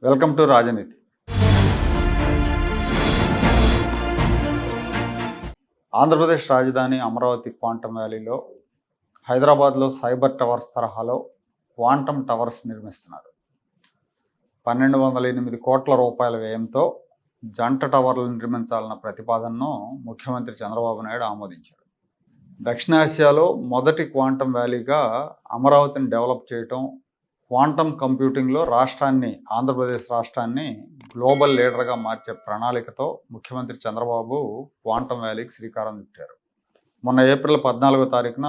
Welcome to రాజనీతి. ఆంధ్రప్రదేశ్ రాజధాని Amaravati quantum వ్యాలీలో హైదరాబాద్లో సైబర్ టవర్స్ తరహాలో క్వాంటమ్ టవర్స్ నిర్మిస్తున్నారు. 1208 కోట్ల రూపాయల వ్యయంతో జంట టవర్లు నిర్మించాలన్న ప్రతిపాదనను ముఖ్యమంత్రి చంద్రబాబు నాయుడు ఆమోదించారు. దక్షిణాసియాలో మొదటి క్వాంటమ్ వ్యాలీగా అమరావతిని డెవలప్ చేయటం, క్వాంటమ్ కంప్యూటింగ్లో ఆంధ్రప్రదేశ్ రాష్ట్రాన్ని గ్లోబల్ లీడర్గా మార్చే ప్రణాళికతో ముఖ్యమంత్రి చంద్రబాబు క్వాంటమ్ వ్యాలీకి శ్రీకారం చుట్టారు. మొన్న ఏప్రిల్ 14వ తారీఖున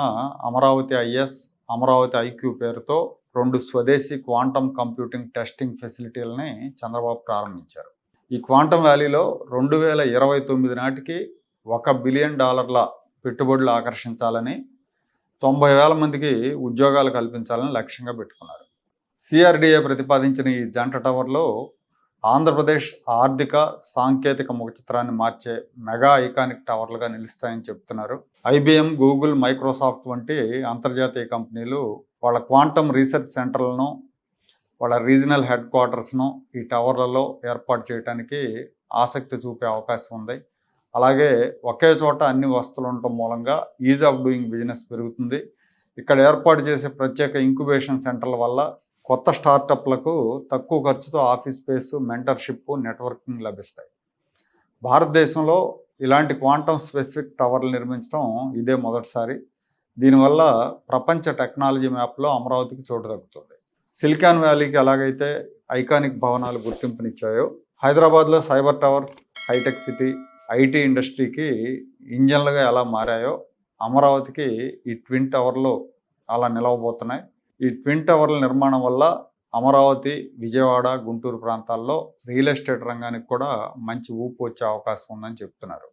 అమరావతి ఐఎస్, అమరావతి ఐక్యూ పేరుతో 2 స్వదేశీ క్వాంటమ్ కంప్యూటింగ్ టెస్టింగ్ ఫెసిలిటీలని చంద్రబాబు ప్రారంభించారు. ఈ క్వాంటమ్ వ్యాలీలో 2029 నాటికి $1 బిలియన్ పెట్టుబడులు ఆకర్షించాలని, 90,000 మందికి ఉద్యోగాలు కల్పించాలని లక్ష్యంగా పెట్టుకున్నారు. సిఆర్డిఏ ప్రతిపాదించిన ఈ జంట టవర్లో ఆంధ్రప్రదేశ్ ఆర్థిక సాంకేతిక ముఖచిత్రాన్ని మార్చే మెగా ఐకానిక్ టవర్లుగా నిలుస్తాయని చెప్తున్నారు. ఐబిఎం, గూగుల్, మైక్రోసాఫ్ట్ వంటి అంతర్జాతీయ కంపెనీలు వాళ్ళ క్వాంటమ్ రీసెర్చ్ సెంటర్లను, వాళ్ళ రీజనల్ హెడ్ క్వార్టర్స్ను ఈ టవర్లలో ఏర్పాటు చేయడానికి ఆసక్తి చూపే అవకాశం ఉంది. అలాగే ఒకే చోట అన్ని వస్తువులు ఉండటం మూలంగా ఈజ్ ఆఫ్ డూయింగ్ బిజినెస్ పెరుగుతుంది. ఇక్కడ ఏర్పాటు చేసే ప్రత్యేక ఇంక్యుబేషన్ సెంటర్ల వల్ల కొత్త స్టార్టప్లకు తక్కువ ఖర్చుతో ఆఫీస్ స్పేస్, మెంటర్షిప్, నెట్వర్కింగ్ లభిస్తాయి. భారతదేశంలో ఇలాంటి క్వాంటమ్ స్పెసిఫిక్ టవర్లు నిర్మించడం ఇదే మొదటిసారి. దీనివల్ల ప్రపంచ టెక్నాలజీ మ్యాప్లో అమరావతికి చోటు దక్కుతుంది. సిలికాన్ వ్యాలీకి ఎలాగైతే ఐకానిక్ భవనాలు గుర్తింపునిచ్చాయో, హైదరాబాద్లో సైబర్ టవర్స్, హైటెక్ సిటీ, ఐటీ ఇండస్ట్రీకి ఇంజన్లుగా ఎలా మారాయో అమరావతికి ఈ ట్విన్ టవర్లు అలా నిలవబోతున్నాయి. ఈ ట్విన్ టవర్ల నిర్మాణం వల్ల అమరావతి, విజయవాడ, గుంటూరు ప్రాంతాల్లో రియల్ ఎస్టేట్ రంగానికి కూడా మంచి ఊపు వచ్చే అవకాశం ఉందని చెప్తున్నారు.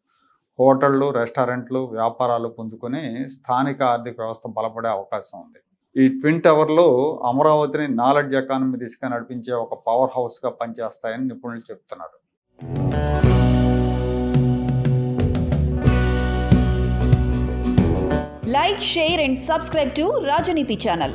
హోటళ్ళు, రెస్టారెంట్లు, వ్యాపారాలు పుంజుకొని స్థానిక ఆర్థిక వ్యవస్థ బలపడే అవకాశం ఉంది. ఈ ట్విన్ టవర్లు అమరావతిని నాలెడ్జ్ ఎకానమీ దిశగా నడిపించే ఒక పవర్ హౌస్గా పనిచేస్తాయని నిపుణులు చెప్తున్నారు. Like, share and subscribe to Rajaniti channel.